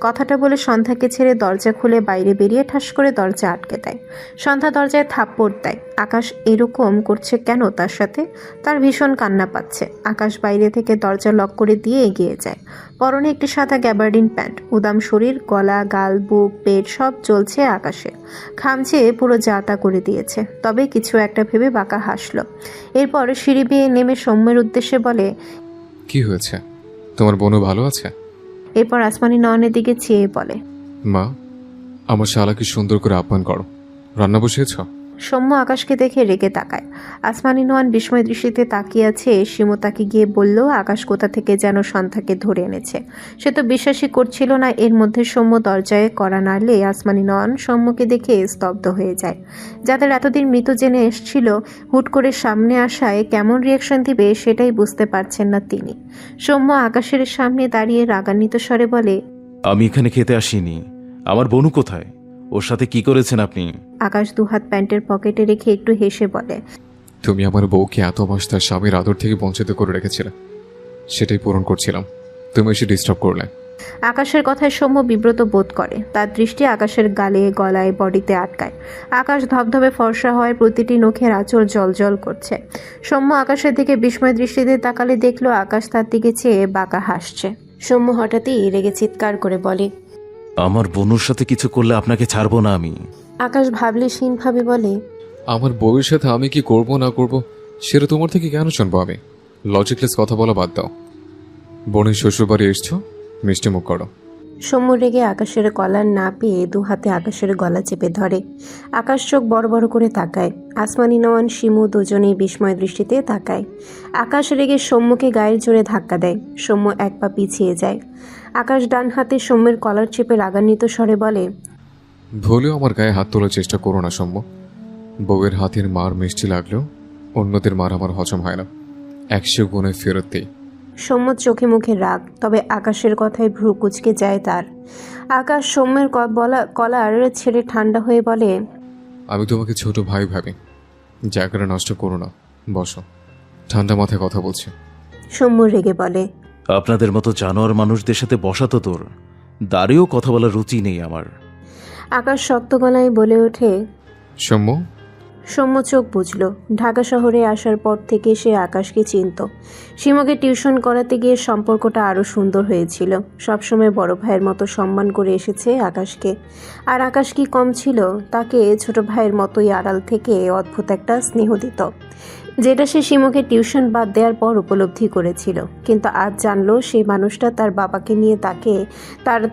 কথাটা বলে সন্ধ্যাকে ছেড়ে দরজা খুলে বাইরে বেরিয়ে ঠাস করে দরজা আটকে দেয়। সন্ধ্যা দরজায় থাপ্পড় দেয়। আকাশ এরকম করছে কেন তার সাথে? তার ভীষণ কান্না পাচ্ছে। আকাশ বাইরে থেকে দরজা লক করে দিয়ে এগিয়ে যায়। পরনে একটি সাদা গ্যাবার্ডিন প্যান্ট, উদাম শরীর, গলা, গাল, বুক, পেট সব জ্বলছে আকাশে। খামচে পুরো যাতা করে দিয়েছে। তবে কিছু একটা ভেবে বাঁকা হাসল। এরপর সিঁড়ি বেয়ে নেমে সৌম্যের উদ্দেশ্যে বলে, কি হয়েছে? তোমার বোনও ভালো আছে? এরপর আসমানি নয়নের দিকে চেয়ে বলে, মা, আমার শালাকে সুন্দর করে আপ্যায়ন করো। রান্না বসিয়েছ? সৌম্য আকাশকে দেখে রেগে তাকায়। আসমানি নয়ন বিস্ময় দৃষ্টিতে তাকিয়ে আছে। শিমু তাকে গিয়ে বলল, আকাশ কোথা থেকে যেন সন্ধ্যাকে ধরে এনেছে। সে তো বিশ্বাসই করছিল না। এর মধ্যে সৌম্য দরজায় কড়া নাড়লে আসমানি নয়ন সৌম্যকে দেখে স্তব্ধ হয়ে যায়। যাদের এতদিন মৃত জেনে এসছিল, হুট করে সামনে আসায় কেমন রিয়াকশন দিবে সেটাই বুঝতে পারছেন না তিনি। সৌম্য আকাশের সামনে দাঁড়িয়ে রাগান্বিত স্বরে বলে, আমি এখানে খেতে আসিনি। আমার বনু কোথায়? ওর সাথে কি করেছেন আপনি? আকাশ দুহাত প্যান্টের পকেটে রেখে একটু হেসে বলে, তুমি আমার বউকে এত মাস তার স্বামীর আদর থেকে বঞ্চিত করে রেখেছিলে, সেটাই পূরণ করছিলাম। তুমি এসে ডিস্টার্ব করলে। আকাশের কথায় সৌম্য বিব্রত বোধ করে। তার দৃষ্টি আকাশের গালে, গলায়, বডিতে আটকায়। আকাশ ধবধবে ফর্সা হয়, প্রতিটি নখের আঁচড় জলজল করছে। সৌম্য আকাশের দিকে বিস্ময় দৃষ্টিতে তাকালে দেখলো আকাশ তার দিকে চেয়ে বাঁকা হাসছে। সৌম্য হঠাৎই রেগে চিৎকার করে বলে, আমার বনুর সাথে কিছু করলে আপনাকে ছাড়বো না আমি। আকাশ ভাবলেশীনভাবে বলে, আমার বউয়ের সাথে আমি কি করব না করব সেটা তোমার থেকে কেন শুনবো আমি? লজিকলেস কথা বলা বাদ দাও। বোনের শ্বশুরবাড়ি এসছো, মিষ্টি মুখ করো। সৌম্য রেগে আকাশের কলার না পেয়ে দু হাতে আকাশের গলা চেপে ধরে। আকাশ চোখ বড় বড় করে তাকায়। আসমানি নওয়ান, শিমু দুজনেই বিস্ময় দৃষ্টিতে তাকায়। আকাশ রেগে সৌম্যকে গায়ের জোরে ধাক্কা দেয়। সৌম্য এক পা পিছিয়ে যায়। আকাশ ডান হাতে সৌম্যের কলার চেপে রাগান্বিত স্বরে বলে, ভুলেও আমার গায়ে হাত তোলার চেষ্টা করো না সৌম্য। বউয়ের হাতের মার মিষ্টি লাগলেও অন্যদের মার আমার হজম হয় না। 100 গুণে ফেরত দেই। সৌম্য চোখে মুখে রাগ, তবে আকাশের কথায় ভ্রু কুঁচকে যায় তার। আকাশ সৌম্যের কলার ছেড়ে ঠান্ডা হয়ে বলে, আমি তোমাকে ছোট ভাই ভাবি, জায়গাটা নষ্ট করো না, বসো। ঠান্ডা মাথায় কথা বলছি। সৌম্য রেগে বলে, আপনাদের মতো জানোয়ার মানুষদের সাথে বসা তো দূর, দাঁড়িয়েও কথা বলার রুচি নেই আমার। আকাশ শক্ত গলায় বলে ওঠে। সৌম্য, সৌম্য চোখ বুঝল। ঢাকা শহরে আসার পর থেকে সে আকাশকে চিনত। শিমুকে টিউশন করাতে গিয়ে সম্পর্কটা আরও সুন্দর হয়েছিল। সবসময় বড় ভাইয়ের মতো সম্মান করে এসেছে আকাশকে। আর আকাশ কি কম ছিল? তাকে ছোট ভাইয়ের মতোই আড়াল থেকে অদ্ভুত একটা স্নেহ দিত, যেটা সে শিমুকে টিউশন বাদ দেওয়ার পর উপলব্ধি করেছিল। কিন্তু আজ জানলো সেই মানুষটা তার বাবাকে নিয়ে তাকে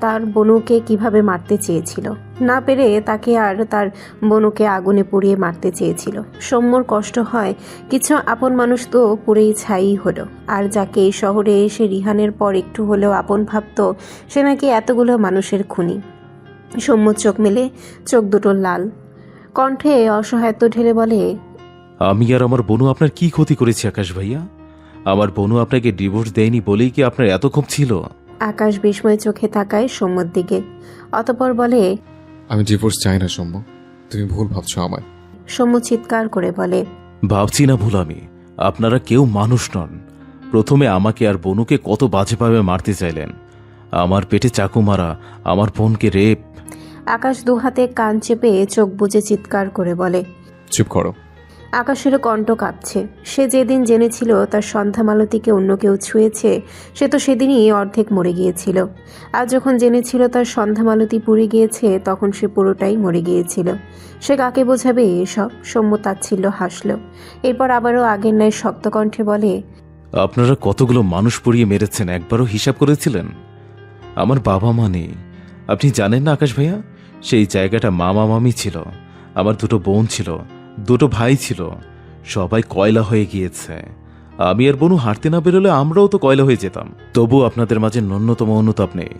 তার বনুকে কিভাবে মারতে চেয়েছিল। না পেরে তাকে আর তার বনুকে আগুনে পুড়িয়ে মারতে চেয়েছিল। সৌম্যর কষ্ট হয়, কিছু আপন মানুষ তো পুড়েই ছাই হলো। আর যাকে এই শহরে এসে রিহানের পর একটু হলেও আপন ভাবত, সে নাকি এতগুলো মানুষের খুনি। সৌম্য চোখ মেলে, চোখ দুটো লাল, কণ্ঠে অসহায়ত্ব ঢেলে বলে, আমি আর আমার বনু আপনার কি ক্ষতি করেছি আকাশ ভাইয়া? আমার বনু আপনাকে ডিভোর্স দেয়নি বলেই কি আপনার এত ক্ষোভ ছিল? আকাশ বিস্ময় চোখে তাকায় সৌম্যর দিকে, অতঃপর বলে, আমি ডিভোর্স চাই না সৌম্য, তুমি ভুল ভাবছো আমায়। সৌম্য চিৎকার করে বলে, ভাবছি না ভুল আমি। আপনারা কেউ মানুষ নন। প্রথমে আমাকে আর বনুকে কত বাজেভাবে মারতে চাইলেন। আমার পেটে চাকু মারা, আমার বোনকে রেপ। আকাশ দু হাতে কান চেপে চোখ বুজে চিৎকার করে বলে। চুপ করো। আকাশেরও কণ্ঠ কাঁপছে। সে যেদিন জেনেছিল তার সন্ধ্যা মালতীকে অন্য কেউ ছুঁয়েছে, সে তো সেদিনই অর্ধেক মরে গিয়েছিল। আর যখন জেনেছিল তার সন্ধ্যা মালতী পুড়ে গিয়েছে, তখন সে পুরোটাই মরে গিয়েছিল। সে কাকে বোঝাবে এসব? সৌম্য তাচ্ছিল্য হাসল। এরপর আবারও আগের ন্যায় শক্ত কণ্ঠে বলে, আপনারা কতগুলো মানুষ পুড়িয়ে মেরেছেন একবারও হিসাব করেছিলেন? আমার বাবা মা নেই, আপনি জানেন না আকাশ ভাইয়া? সেই জায়গাটা মামা মামি ছিল, আমার দুটো বোন ছিল, দুটো ভাই ছিল, সবাই কয়লা হয়ে গিয়েছে। আমি আর বনু হাঁটতে না বেরোলে আমরাও তো কয়লা হয়ে যেতাম। তবু আপনাদের মাঝে ন্যূনতম অনুতাপ নেই।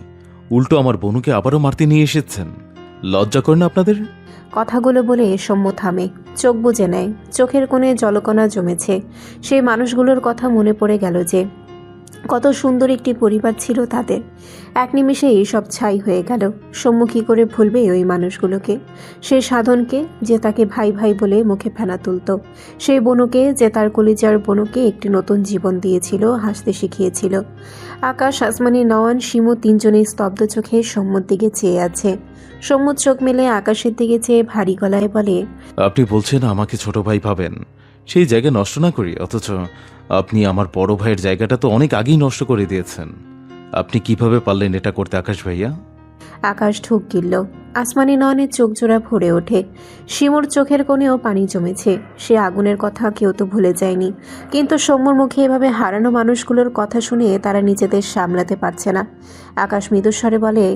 উল্টো আমার বনুকে আবারও মারতে নিয়ে এসেছেন। লজ্জা করে না আপনাদের? কথাগুলো বলে সৌম্য থামে, চোখ বুজে নেয়। চোখের কোণে জলকণা জমেছে। সেই মানুষগুলোর কথা মনে পড়ে গেল যে কত সুন্দর একটি পরিবার ছিল তাদের। এক নিমেষেই সব ছাই হয়ে গেল। সৌম্য কী করে ভুলবে ওই মানুষগুলোকে, সে সাধনকে যে তাকে ভাই ভাই বলে মুখে ফেনা তুলত, সেই বনুকে যে তার কলিজার বনুকে একটি নতুন জীবন দিয়েছিল, হাসতে শিখিয়েছিল। আকাশ, আসমানি, নওয়ান, শিমু তিনজনেই স্তব্ধ চোখে সৌম্যর দিকে চেয়ে আছে। সৌম্য চোখ মেলে আকাশের দিকে চেয়ে ভারী গলায় বলে, আপনি বলছেন আমাকে ছোট ভাই ভাবেন, সেই জায়গা নষ্ট না করি, অথচ আপনি আমার বড় ভাইয়ের জায়গাটা তো অনেক আগেই নষ্ট করে দিয়েছেন। আপনি কিভাবে পারলেন এটা করতে আকাশ ভাইয়া? আকাশ ঢুক গিলল। আসমানি নয়নের চোখ জোড়া ভরে ওঠে। শিমুর চোখের কোণেও পানি জমেছে। সে আগুনের কথা কেউ তো ভুলে যায়নি, কিন্তু সৌম্যর মুখে এভাবে হারানো মানুষগুলোর কথা শুনে তারা নিজেদের সামলাতে পারছে না। আকাশ মৃদুস্বরে বলে,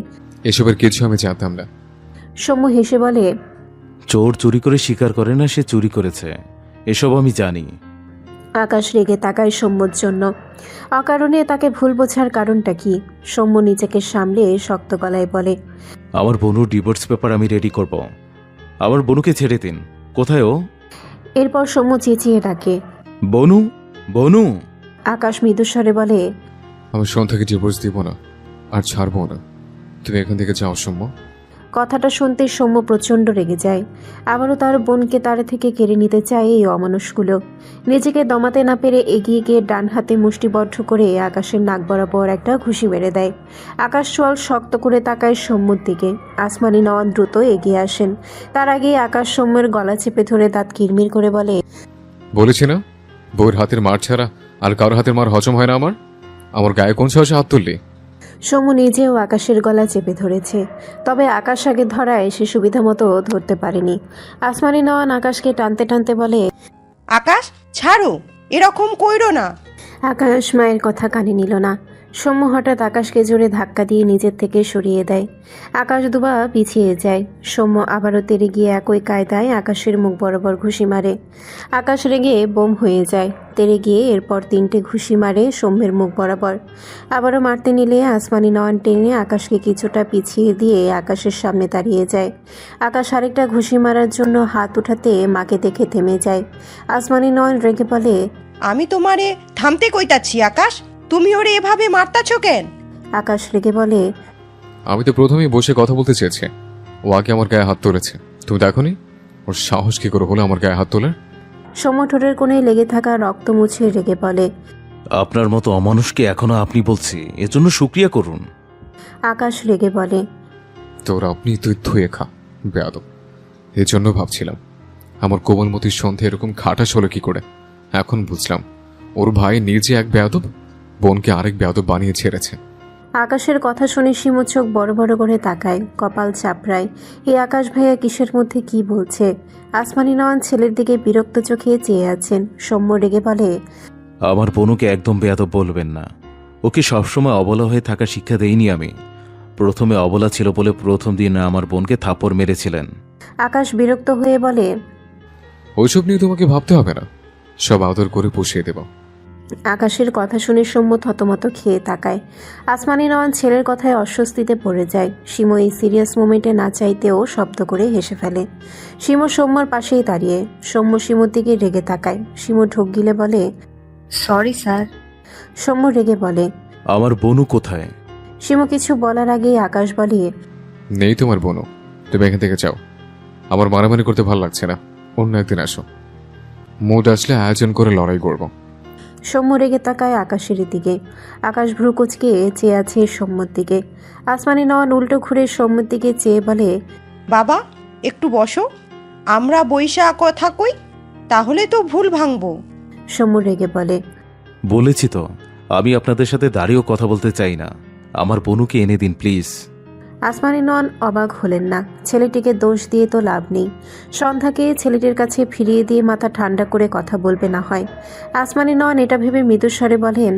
এসবের কিছু আমি জানতাম না। সৌম্য হেসে বলে, চোর চুরি করে স্বীকার করে না সে চুরি করেছে, এসব আমি জানি। আকাশ রেগে তাকায় সৌম্যর জন্য। অকারণে তাকে ভুল বোঝার কারণটা কি? সৌম্য নিজেকে সামলে শক্ত গলায় বলে, আমার বনুর ডিভোর্স পেপার আমি রেডি করব। আমার বনুকে ছেড়ে দিন। কোথায় ও? এরপর সৌম্য চেঁচিয়ে ডাকে, বনু, বনু। আকাশ মৃদুস্বরে বলে, আমি সন্ধ্যাকে ডিভোর্স দিব না, আর ছাড়বো না। তুমি এখান থেকে যাও সৌম্য। কথাটা শুনতে সৌম্য প্রচণ্ড রেগে যায়। আবারও তার বোনকে তার থেকে কেড়ে নিতে চায় এই অমানুষগুলো। নিজেকে দমাতে না পেরে এগিয়ে গিয়ে ডান হাতে মুষ্টিবদ্ধ করে আকাশের নাক বরাবর একটা ঘুষি মেরে দেয়। আকাশ চোয়াল শক্ত করে তাকায় সৌম্যর দিকে। আসমানি নওয়ান দ্রুত এগিয়ে আসেন। তার আগে আকাশ সৌম্যের গলা চেপে ধরে দাঁত কিরমির করে বলে, বলেছি না, বউয়ের হাতের মার ছাড়া আর কারো হাতের মার হজম হয় না আমার গায়ে কোন সাহসে হাত তুললি? সৌম্য নিজেও আকাশের গলা চেপে ধরেছে, তবে আকাশ আগে ধরায় সে সুবিধা মতো ধরতে পারেনি। আসমানি নওয়ান আকাশকে টানতে টানতে বলে, আকাশ ছাড়ো, এরকম কইরো না। আকাশ মায়ের কথা কানে নিল না। সৌম্য হঠাৎ আকাশকে জোরে ধাক্কা দিয়ে নিজের থেকে সরিয়ে দেয়। আকাশ দুবা পিছিয়ে যায়। সৌম্য আবারও তেড়ে গিয়ে একই কায়দায় আকাশের মুখ বরাবর ঘুষি মারে। আকাশ রেগে বোম হয়ে যায়। তেড়ে গিয়ে এরপর 3টে ঘুষি মারে সৌম্যের মুখ বরাবর। আবারও মারতে নিলে আসমানি নয়ন টেনে আকাশকে কিছুটা পিছিয়ে দিয়ে আকাশের সামনে দাঁড়িয়ে যায়। আকাশ আরেকটা ঘুষি মারার জন্য হাত উঠাতে মাকে দেখে থেমে যায়। আসমানি নয়ন রেগে বলে, আমি তোমারে থামতে কইতাছি আকাশ, তুমি ওরে এভাবে মারতাছো কেন? আকাশ রেগে বলে, আমি তো প্রথমেই বসে কথা বলতে চেয়েছি, ও আগে আমার গায়ে হাত তুলেছে। তুমি দেখোনি ওর সাহস কি করে হলো আমার গায়ে হাত তোলার? সৌম্য ঠোঁটের কোণে লেগে থাকা রক্ত মুছে রেগে বলে, আপনার মতো অমানুষকে এখনো আপনি বলছি, এজন্য শুক্রিয়া করুন। আকাশ রেগে বলে, তোর আপনি তুই ধুয়ে খা বেয়াদব। এই জন্য ভাবছিলাম আমার কোমলমতির সন্ধে এরকম খাটাস হলো কি করে। এখন বুঝলাম ওর ভাই নিজে এক বেয়াদব, বোনকে আরেক বেয়াদব বানিয়ে ছেড়েছে। আকাশের কথা শুনে শিমু চোখ বড় বড় করে তাকায়, কপাল চাপড়ায়। এই আকাশ ভাইয়া কিসের মধ্যে কি বলছে? আসমানি নওয়ান ছেলের দিকে বিরক্ত চোখে চেয়ে আছেন। সৌম্য রেগে বলে, আমার বনুকে একদম বেয়াদব বলবেন না। ওকে সবসময় অবলা হয়ে থাকা শিক্ষা দেইনি আমি। প্রথমে অবলা ছিল বলে প্রথম দিন আমার বোনকে থাপ্পড় মেরেছিলেন। আকাশ বিরক্ত হয়ে বলে, ওইসব নিয়ে তোমাকে ভাবতে হবে না, সব আদর করে পুষিয়ে দেব। আকাশের কথা শুনে সৌম্য থতমত খেয়ে তাকায়। আসমানি নওয়ান ছেলের কথায় অস্বস্তিতে পড়ে যায়। শিমু এই সিরিয়াস মোমেন্টে না চাইতেও শব্দ করে হেসে ফেলে। শিমু সৌম্যর পাশেই দাঁড়িয়ে। সৌম্য শিমুর দিকে রেগে তাকায়। শিমু ঢোক গিলে বলে, সরি স্যার। সৌম্য রেগে বলে, আমার বনু কোথায়? শিমু কিছু বলার আগেই আকাশ বলে, নেই তোমার বোনও, তুমি এখান থেকে যাও। আমার মারামারি করতে ভালো লাগছে না, অন্য একদিন আসো। মুড আসলে আয়োজন করে লড়াই করব। সৌম্য রেগে তাকায় আকাশের দিকে। আকাশ ভ্রু কুচকে চেয়ে আছে সৌম্যর দিকে। আসমানি নওয়ান উল্টো ঘুরে সৌম্যর দিকে চেয়ে বলে, বাবা একটু বসো, আমরা বইসা কথা কই, তাহলে তো ভুল ভাঙবো। সৌম্য রেগে বলে, বলেছি তো আমি আপনাদের সাথে দাঁড়িয়েও কথা বলতে চাই না। আমার বনুকে এনে দিন প্লিজ। আসমানি নন অবাক হলেন না। ছেলেটিকে দোষ দিয়ে তো লাভ নেই। সন্ধ্যাকে ছেলেটির কাছে ফিরিয়ে দিয়ে মাথা ঠান্ডা করে কথা বলবে না হয়। আসমানি নন এটা ভেবে মৃদুস্বরে বলেন,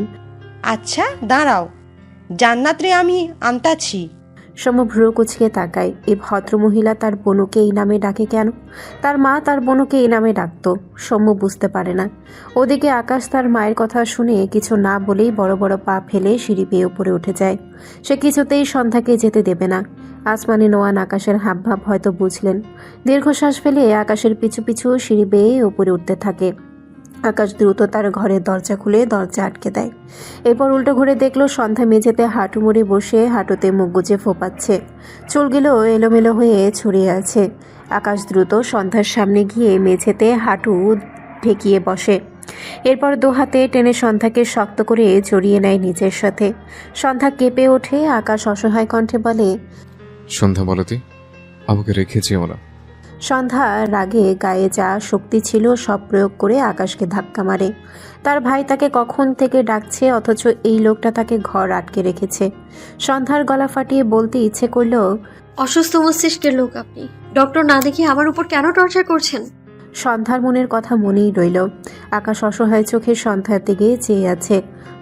আচ্ছা দাঁড়াও, জান্নাতরে আমি আনতাছি। সৌম্য ভ্রু কুচকে তাকায়। এই ভদ্রমহিলা তার বনুকে এই নামে ডাকে কেন? তার মা তার বনুকে এই নামে ডাকতো। সৌম্য বুঝতে পারে না। ওদিকে আকাশ তার মায়ের কথা শুনে কিছু না বলেই বড় বড় পা ফেলে সিঁড়ি বেয়ে উপরে উঠে যায়। সে কিছুতেই সন্ধ্যাকে যেতে দেবে না। আসমানি নোয়ান আকাশের হাবভাব হয়তো বুঝলেন। দীর্ঘশ্বাস ফেলে আকাশের পিছু পিছু সিঁড়ি বেয়ে উপরে উঠতে থাকে। আকাশ দ্রুত তার ঘরের দরজা খুলে দরজা আটকে দেয়। এরপর উল্টো ঘুরে দেখলো সন্ধ্যা মেঝেতে হাঁটু মুড়ে বসে হাঁটুতে মুখ গুজে ফোপাচ্ছে। চুলগুলো এলোমেলো হয়ে ছড়িয়ে আছে। আকাশ দ্রুত সন্ধ্যার সামনে গিয়ে মেঝেতে হাঁটু ঠেকিয়ে বসে। এরপর দু হাতে টেনে সন্ধ্যাকে শক্ত করে জড়িয়ে নেয় নিজের সাথে। সন্ধ্যা কেঁপে ওঠে। আকাশ অসহায় কণ্ঠে বলে, সন্ধ্যা মালতী, আমাকে রেখে যেও না। সন্ধ্যা রাগে গায়ে যা শক্তি ছিল সব প্রয়োগ করে আকাশকে ধাক্কা মারে। তার ভাই তাকে কখন থেকে ডাকছে, অথচ এই লোকটা তাকে ঘর আটকে রেখেছে। সন্ধ্যার গলা ফাটিয়ে বলতে ইচ্ছে করল, অসুস্থ মস্তিষ্কের লোক আপনি। ডক্টর না দেখিয়ে আমার উপর কেন টর্চার করছেন? সন্ধ্যার মনের কথা মনেই রইল। আকাশ অসহায় চোখে সন্ধ্যার দিকে চেয়ে আছে।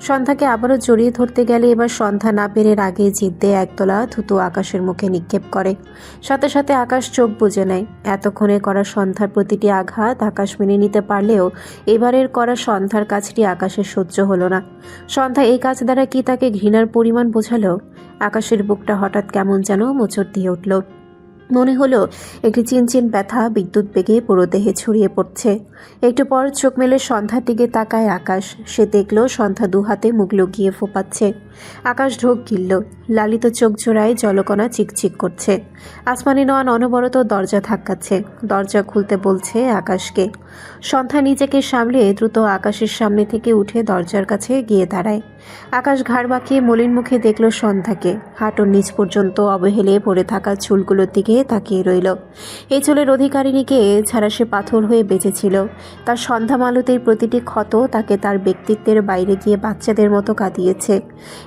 সন্ধ্যাকে আবারও জড়িয়ে ধরতে গেলে এবার সন্ধ্যা না পেরে রাগে জিদ্দে একতলা থুতু আকাশের মুখে নিক্ষেপ করে। সাথে সাথে আকাশ চোখ বুজে নেয়। এতক্ষণে করা সন্ধ্যার প্রতিটি আঘাত আকাশ মেনে নিতে পারলেও এবারের করা সন্ধ্যার কাজটি আকাশের সহ্য হলো না। সন্ধ্যা এই কাজ দ্বারা কি তাকে ঘৃণার পরিমাণ বোঝালো? আকাশের বুকটা হঠাৎ কেমন যেন মোচড় দিয়ে উঠল। মনে হলো একটি চিনচিন ব্যথা বিদ্যুৎ বেগে পুরো দেহে ছড়িয়ে পড়ছে। একটু পর চোখ মেলে সন্ধ্যার দিকে তাকায় আকাশ। সে দেখল সন্ধ্যা দু হাতে মুখ লুকিয়ে ফোপাচ্ছে। আকাশ ঢোক গিলল। লালিত চোখ জোড়ায় জলকণা চিকচিক করছে। আসমানি নয়ন অনবরত দরজা ধাক্কাচ্ছে। দরজা খুলতে বলছে আকাশকে। সন্ধ্যা নিজেকে সামলে দ্রুত আকাশের সামনে থেকে উঠে দরজার কাছে গিয়ে দাঁড়ায়। আকাশ ঘাড় বাঁকিয়ে মলিন মুখে দেখল সন্ধ্যাকে। হাঁটুর নিচ পর্যন্ত অবহেলে পড়ে থাকা চুলগুলোর দিকে তাকিয়ে রইল। এই চুলের অধিকারিণীকে ছাড়া সে পাথর হয়ে বেঁচেছিল। তার সন্ধ্যা মালতীর প্রতিটি ক্ষত তাকে তার ব্যক্তিত্বের বাইরে গিয়ে বাচ্চাদের মতো কাঁদিয়েছে।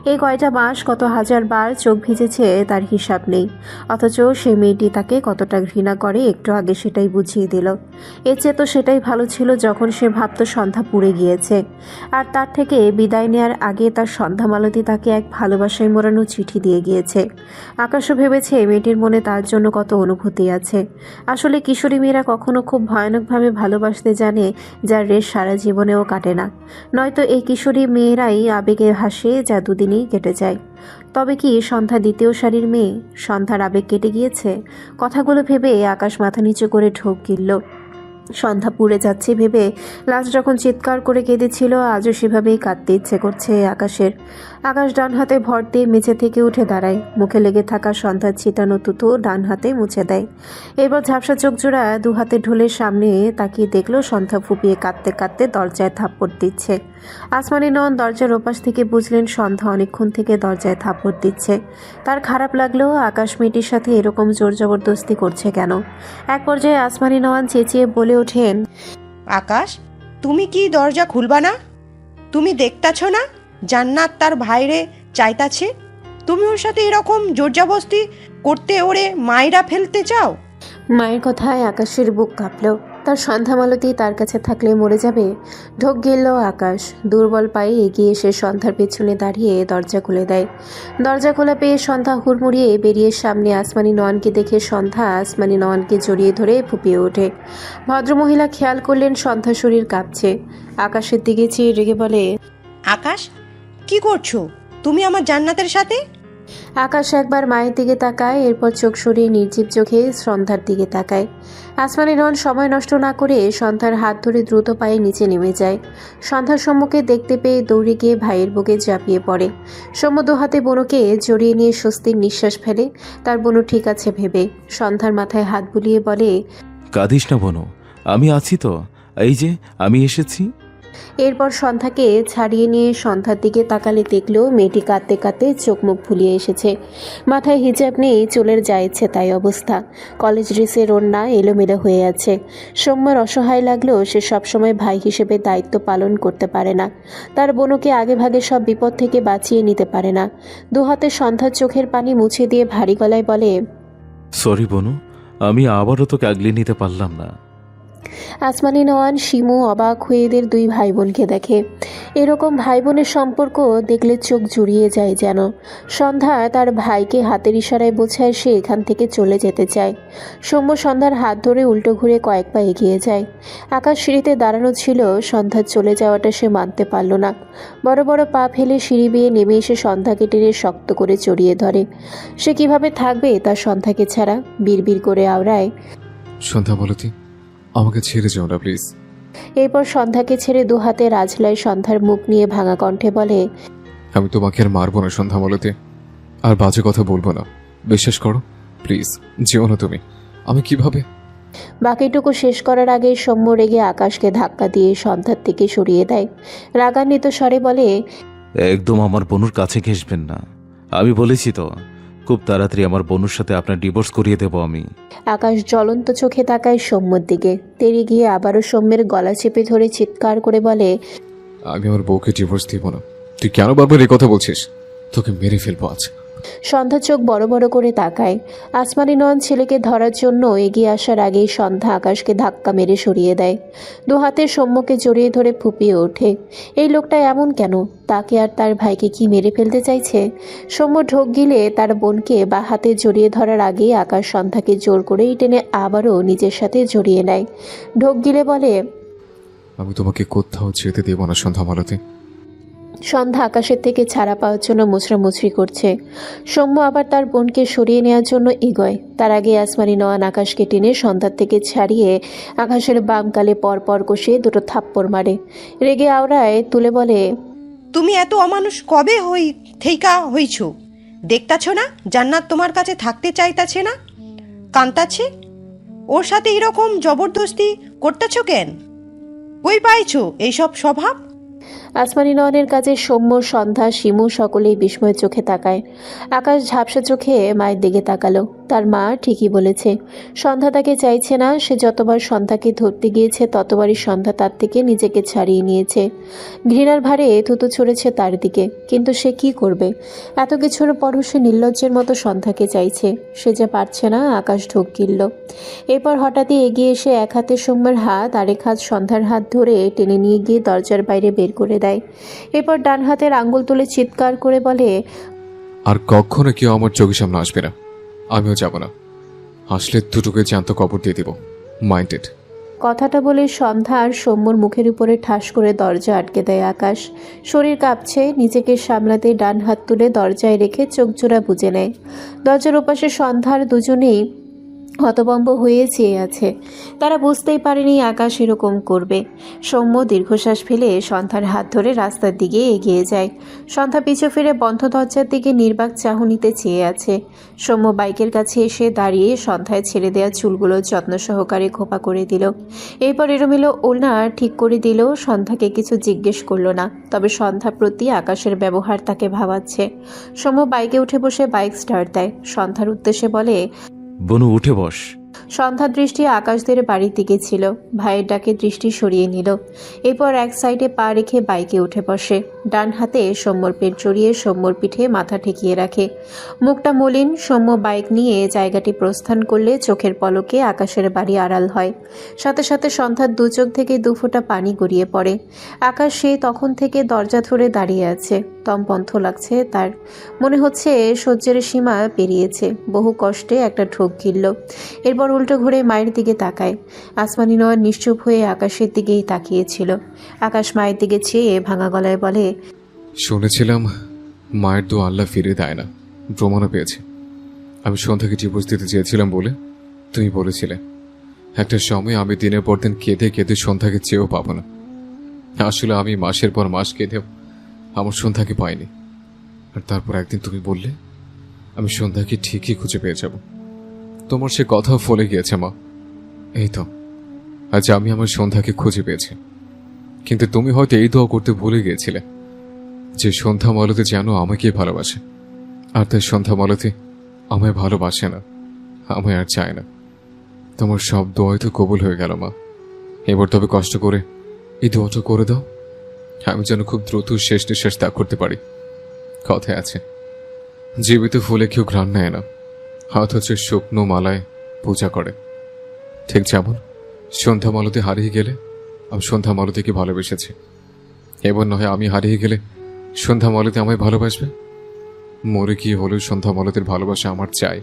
এই কয়টা মাস কত হাজার বার চোখ ভিজেছে তার হিসাব নেই। অথচ সে মেয়েটি তাকে কতটা ঘৃণা করে একটু আগে সেটাই বুঝিয়ে দিল। এর চেয়ে তো সেটাই ভালো ছিল যখন সে ভাবত সন্ধ্যা পুড়ে গিয়েছে। আর তার থেকে বিদায় নেওয়ার আগে তার সন্ধ্যা মালতী তাকে এক ভালোবাসায় মোড়ানো চিঠি দিয়ে গিয়েছে। আকাশও ভেবেছে মেয়েটির মনে তার জন্য কত অনুভূতি আছে। আসলে কিশোরী মেয়েরা কখনো খুব ভয়ানকভাবে ভালোবাসতে জানে, যার রেশ সারা জীবনেও কাটে না। নয়তো এই কিশোরী মেয়েরাই আবেগে ভাসে, যা দুদিনেই কেটে যায়। তবে কি সন্ধ্যা দ্বিতীয় সারির মেয়ে? সন্ধ্যার আবেগ কেটে গিয়েছে? কথাগুলো ভেবে আকাশ মাথা নিচু করে ঢোক গিলল। সন্ধ্যা পুড়ে যাচ্ছে ভেবে লাস্ট যখন চিৎকার করে কেঁদেছিল, আজও সেভাবেই কাঁদতে ইচ্ছে করছে আকাশের। আকাশ ডান হাতে ভর দিয়ে মেঝে থেকে উঠে দাঁড়ায়। মুখে লেগে থাকা সন্ধ্যার ছিটানো তুতু ডান হাতে মুছে দেয়। এরপর ঝাপসা চোখ জোড়া দু হাতে ঢোলের সামনে তাকিয়ে দেখলো সন্ধ্যা ফুপিয়ে কাঁদতে কাঁদতে দরজায় থাপ্পড় দিচ্ছে। আসমানি নয়ন দরজার ওপাশ থেকে বুঝলেন সন্ধ্যা অনেকক্ষণ থেকে দরজায় থাপ্পড় দিচ্ছে। তার খারাপ লাগলেও আকাশ মেয়েটির সাথে এরকম জোর জবরদস্তি করছে কেন? এক পর্যায়ে আসমানি নয়ন চেঁচিয়ে বলে ওঠেন, আকাশ, তুমি কি দরজা খুলবা না? তুমি দেখতাছ না জান্নাত তার ভাইরে চাইতাছে? তুমি ওর সাথে এরকম জোরজাবস্তি করতে ওরে মাইরা ফেলতে চাও? মায়ের কথায় আকাশের বুক কাঁপল। তার সন্ধ্যা মালতী তার কাছে থাকলে মরে যাবে। ঢোক গেল আকাশ। দুর্বল পায়ে এগিয়ে এসে সন্ধ্যার পেছনে দাঁড়িয়ে দরজা খুলে দেয়। দরজা খোলা পেয়ে সন্ধ্যা হুড়মুড়িয়ে বেরিয়ে সামনে আসমানি নয়নকে দেখে সন্ধ্যা আসমানি নয়নকে জড়িয়ে ধরে ফুপিয়ে ওঠে। ভদ্রমহিলা খেয়াল করলেন সন্ধ্যা শরীর কাঁপছে। আকাশের দিকে চেয়ে রেগে বলে, আকাশ, কি করছো তুমি আমার জান্নাতের সাথে? আকাশ একবার মায়ের দিকে তাকায়, এরপর চোখ সরিয়ে নির্জীব চোখে সন্ধ্যার দিকে তাকায়। আসমানি নয়ন সময় নষ্ট না করে সন্ধ্যার হাত ধরে দ্রুত পায়ে নিচে নেমে যায়। সন্ধ্যার সম্মুখে দেখতে পেয়ে দৌড়ে গিয়ে ভাইয়ের বুকে ঝাঁপিয়ে পড়ে। সৌম্য দু হাতে বোনকে জড়িয়ে নিয়ে স্বস্তির নিঃশ্বাস ফেলে, তার বোনও ঠিক আছে ভেবে। সন্ধ্যার মাথায় হাত বুলিয়ে বলে, কাঁদিস না বোনো, আমি আছি তো, এই যে আমি এসেছি। এরপর সন্ধ্যাকে ছাড়িয়ে নিয়ে সন্ধ্যার দিকে তাকালে দেখলো মেয়েটি কাঁদতে কাঁদতে চোখ মুখ ফুলিয়ে এসেছে। মাথায় হিজাব নেই, চুলের যা ইচ্ছে তাই অবস্থা। কলেজ ড্রেসের ওড়না এলোমেলো হয়ে আছে। সৌম্যার অসহায় লাগলেও সে সবসময় ভাই হিসেবে দায়িত্ব পালন করতে পারে না। তার বোনকে আগে ভাগে সব বিপদ থেকে বাঁচিয়ে নিতে পারে না। দু হাতে সন্ধ্যার চোখের পানি মুছে দিয়ে ভারী গলায় বলে, সরি বোনো, আমি আবারও তোকে আগলে নিতে পারলাম না। আসমানি নয়ন শিমু অবাক হয়ে এদের দুই ভাই বোনকে দেখে। এরকম ভাই বোনের সম্পর্ক দেখলে চোখ জুড়িয়ে যায় যেন। সন্ধ্যা তার ভাইকে হাতের ইশারায় বোঝায় সে এখান থেকে চলে যেতে চায়। সৌম্য সন্ধ্যার হাত ধরে উল্টো ঘুরে কয়েক পা এগিয়ে যায়। আকাশ সিঁড়িতে দাঁড়ানো ছিল, সন্ধ্যার চলে যাওয়াটা সে মানতে পারল না। বড় বড় পা ফেলে সিঁড়ি বেয়ে নেমে এসে সন্ধ্যাকে টেনে শক্ত করে জড়িয়ে ধরে। সে কিভাবে থাকবে তার সন্ধ্যাকে ছাড়া? বিড়বিড় করে আওড়ায়, সন্ধ্যা মালতী, আমাকে ছেড়ে যাও না প্লিজ। এরপর সন্ধ্যাকে ছেড়ে দু হাতে রাজলায় সন্ধ্যার মুখ নিয়ে ভাঙা কণ্ঠে বলে, আমি তোমাকে আর মারবো না সন্ধ্যা মালতী, আর বাজে কথা বলবো না, বিশ্বাস করো প্লিজ, যেও না তুমি। আমি কিভাবে? বাকিটুকু শেষ করার আগেই সৌম্য রেগে আকাশকে ধাক্কা দিয়ে সন্ধ্যার থেকে সরিয়ে দেয়। রাগান্বিত স্বরে বলে, একদম আমার বোনুর কাছে ঘেসবেন না। আমি বলেছি তো, খুব তাড়াতাড়ি আমার বোনুর সাথে আপনার ডিভোর্স করিয়ে দেব আমি। আকাশ জ্বলন্ত চোখে তাকায় সৌম্যর দিকে, তেড়ে গিয়ে আবারও সৌম্যের গলা চেপে ধরে চিৎকার করে বলে, আমি আমার বউকে ডিভোর্স দিব না। তুই কেন বারবার এই কথা বলছিস? তোকে মেরে ফেলবো আজ। সন্ধ্যা চোখ বড় বড় করে তাকায়। আসমানি নয়ন ছেলেকে ধরার জন্য এগিয়ে আসার আগেই সন্ধ্যা আকাশকে ধাক্কা মেরে সরিয়ে দেয়। দু হাতে সৌম্যকে জড়িয়ে ধরে ফুপিয়ে ওঠে। এই লোকটা এমন কেন? তাকে আর তার ভাইকে কি মেরে ফেলতে চাইছে? সৌম্য ঢোক গিলে তার বোনকে বা হাতে জড়িয়ে ধরার আগেই আকাশ সন্ধ্যাকে জোর করেই টেনে আবারও নিজের সাথে জড়িয়ে নেয়। ঢোক গিলে বলে, আমি তোমাকে কোথাও যেতে দেব না সন্ধ্যা মালতী। সন্ধ্যা আকাশের থেকে ছাড়া পাওয়ার জন্য মুচড়ামুচড়ি করছে। সৌম্য আবার তার বোনকে সরিয়ে নেওয়ার জন্য এগোয়। তার আগে আসমানি নয়ন আকাশকে টেনে সন্ধ্যার থেকে ছাড়িয়ে আকাশের বাম গালে পর কষিয়ে দুটো থাপ্পড় মারে। রেগে আওড়ায় তুলে বলে, তুমি এত অমানুষ কবে থেইকা হইছ? দেখতাছ না জান্নাত তোমার কাছে থাকতে চাইতাছে না, কান্তাছে? ওর সাথে এরকম জবরদস্তি করতেছ কেন? কই পাইছো এইসব স্বভাব? আসমানি নয়নের কাছে সৌম্য, সন্ধ্যা, শিমু সকলেই বিস্ময়ের চোখে তাকায়। আকাশ ঝাপসা চোখে মায়ের দিকে তাকালো। তার মা ঠিকই বলেছে, সন্ধ্যা তাকে চাইছে না। সে যতবার সন্ধ্যাকে ধরতে গিয়েছে ততবারই সন্ধ্যা তার থেকে নিজেকে ছাড়িয়ে নিয়েছে। ঘৃণার ভারে থুতু ছড়েছে তার দিকে, কিন্তু সে কি করবে? এত কিছুর পরও সে নির্লজ্জের মতো সন্ধ্যাকে চাইছে। সে যে পারছে না। আকাশ ঢোক গিলল। এরপর হঠাৎই এগিয়ে এসে এক হাতে সৌম্যের হাত, আরেক হাত সন্ধ্যার হাত ধরে টেনে নিয়ে গিয়ে দরজার বাইরে বের করে দেয়। এরপর ডান হাতের আঙ্গুল তুলে চিৎকার করে বলে, আর কখনো কেউ আমার চোখের সামনে আসবে না। আমিও যাব না। আসলে দুটোকে জ্যান্ত কবর দিয়ে দিব। মাইন্ডেড। কথাটা বলে সন্ধ্যা আর সৌম্যর মুখের উপরে ঠাস করে দরজা আটকে দেয় আকাশ। শরীর কাঁপছে। নিজেকে সামলাতে ডান হাত তুলে দরজায় রেখে চোখ জোড়া বুজে নেয়। দরজার ওপাশে সন্ধ্যার দুজনেই হতভম্ব হয়ে চেয়ে আছে। তারা বুঝতেই পারেনি আকাশ এরকম করবে। সৌম্য দীর্ঘশ্বাস ফেলে সন্ধ্যার হাত ধরে রাস্তার দিকে এগিয়ে যায়। সন্ধ্যা পিছু ফিরে বন্ধ দরজার দিকে নির্বাক চাহনিতে চেয়ে আছে। সৌম্য বাইকের কাছে এসে দাঁড়িয়ে সন্ধ্যায় ছেড়ে দেওয়া চুলগুলো যত্ন সহকারে খোপা করে দিল। এরপর এলোমেলো ওড়না ঠিক করে দিল। সন্ধ্যাকে কিছু জিজ্ঞেস করলো না, তবে সন্ধ্যা প্রতি আকাশের ব্যবহার তাকে ভাবাচ্ছে। সৌম্য বাইকে উঠে বসে বাইক স্টার্ট দেয়। সন্ধ্যার উদ্দেশ্যে বলে, বনু উঠে বস। সন্ধ্যার দৃষ্টি আকাশদের বাড়ির দিকে ছিল। ভাইয়ের ডাকে দৃষ্টি সরিয়ে নিল। এরপর এক সাইডে পা রেখে বাইকে উঠে বসে। ডান হাতে সৌম্যর পেট জড়িয়ে সৌম্যর পিঠে মাথা ঠেকিয়ে রাখে। মুখটা মলিন। সৌম্য বাইক নিয়ে জায়গাটি প্রস্থান করলে চোখের পলকে আকাশের বাড়ি আড়াল হয়। সাথে সাথে সন্ধ্যার দু চোখ থেকে দু ফোঁটা পানি গড়িয়ে পড়ে। আকাশ সে তখন থেকে দরজা ধরে দাঁড়িয়ে আছে। দমবন্ধ লাগছে তার। মনে হচ্ছে সহ্যের সীমা পেরিয়েছে। বহু কষ্টে একটা ঢোক গিলল। এরপর উল্টো ঘুরে মায়ের দিকে তাকায়। আসমানি নয়ন নিশ্চুপ হয়ে আকাশের দিকেই তাকিয়েছিল। আকাশ মায়ের দিকে চেয়ে ভাঙা গলায় বলে, শুনেছিলাম মায়ের দোয়া আল্লাহ ফিরে দেয় না। প্রমাণও পেয়েছি। আমি সন্ধ্যাকে ডিভোর্স দিতে চেয়েছিলাম বলে তুমি বলেছিলে। একটা সময় আমি দিনের পর দিন কেঁদে কেঁদে সন্ধ্যাকে চেয়েও পাবো না। আসলে আমি মাসের পর মাস কেঁদেও আমার সন্ধ্যাকে পাইনি। আর তারপর একদিন তুমি বললে আমি সন্ধ্যাকে ঠিকই খুঁজে পেয়ে যাব। তোমার সে কথাও ফলে গিয়েছে মা। এই তো আজ আমি আমার সন্ধ্যাকে খুঁজে পেয়েছি। কিন্তু তুমি হয়তো এই দোয়া করতে ভুলে গিয়েছিলে যে সন্ধ্যা মালতী যেন আমাকেই ভালোবাসে। আর তাই সন্ধ্যা মালতী আমায় ভালোবাসে না, আমায় আর চায় না। তোমার সব দোয়াই তো কবুল হয়ে গেল মা। এবার তবে কষ্ট করে এই দোয়াটা করে দাও। আমি যেন খুব দ্রুত শেষ নিঃশ্বাস ত্যাগ করতে পারি। কথায় আছে, জীবিত ফুলে কেউ ঘ্রাণ নেয় না, অথচ শুকনো মালায় পূজা করে। ঠিক যেমন সন্ধ্যা মালতী হারিয়ে গেলে আমি সন্ধ্যা মালতীকে ভালোবেসেছি। এবার নয় আমি হারিয়ে গেলে সন্ধ্যা মালতী আমায় ভালোবাসবে। মরে কি হলেও সন্ধ্যা মালতীর ভালোবাসা আমার চাই।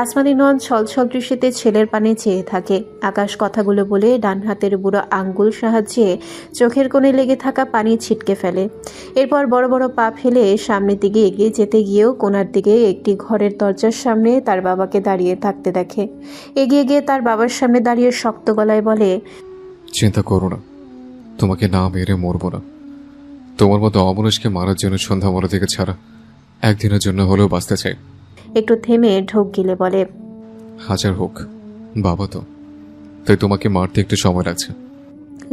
আসমানি নয়ন ছলছল দৃষ্টিতে ছেলের পানে চেয়ে থাকে। আকাশ কথাগুলো বলে ডান হাতের বুড়ো আঙ্গুল সাহায্যে চোখের কোণে লেগে থাকা পানি ছিটকে ফেলে। এরপর বড় বড় পা ফেলে সামনের দিকে এগিয়ে যেতে গিয়েও কোণার দিকে একটি ঘরের দরজার সামনে তার বাবাকে দাঁড়িয়ে থাকতে দেখে। এগিয়ে গিয়ে তার বাবার সামনে দাঁড়িয়ে শক্ত গলায় বলে, চিন্তা করো না, তোমাকে না মেরে মরবো না। তোমার মতো অমানুষকে মারার জন্য সন্ধ্যা মরা থেকে ছাড়া একদিনের জন্য হলেও বাঁচতে চাই। একটু থেমে ঢোক গিলে বলে, হাজার হোক, বাবা তো, তাই তোমাকে মারতে একটু সময় লাগছে।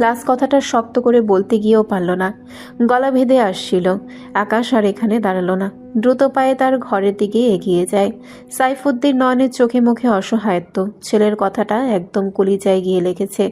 লাস্ট কথাটা শক্ত করে বলতে গিয়েও পারল না, গলা ভেদে আসছিল। আকাশ আর এখানে দাঁড়ালো না, দ্রুত পায়ে তার ঘরের দিকে এগিয়ে যায়। সাইফুদ্দিন নয়নের চোখে মুখে অসহায়ত্ব, ছেলের কথাটা একদম কলিজায় গিয়ে লেগেছে।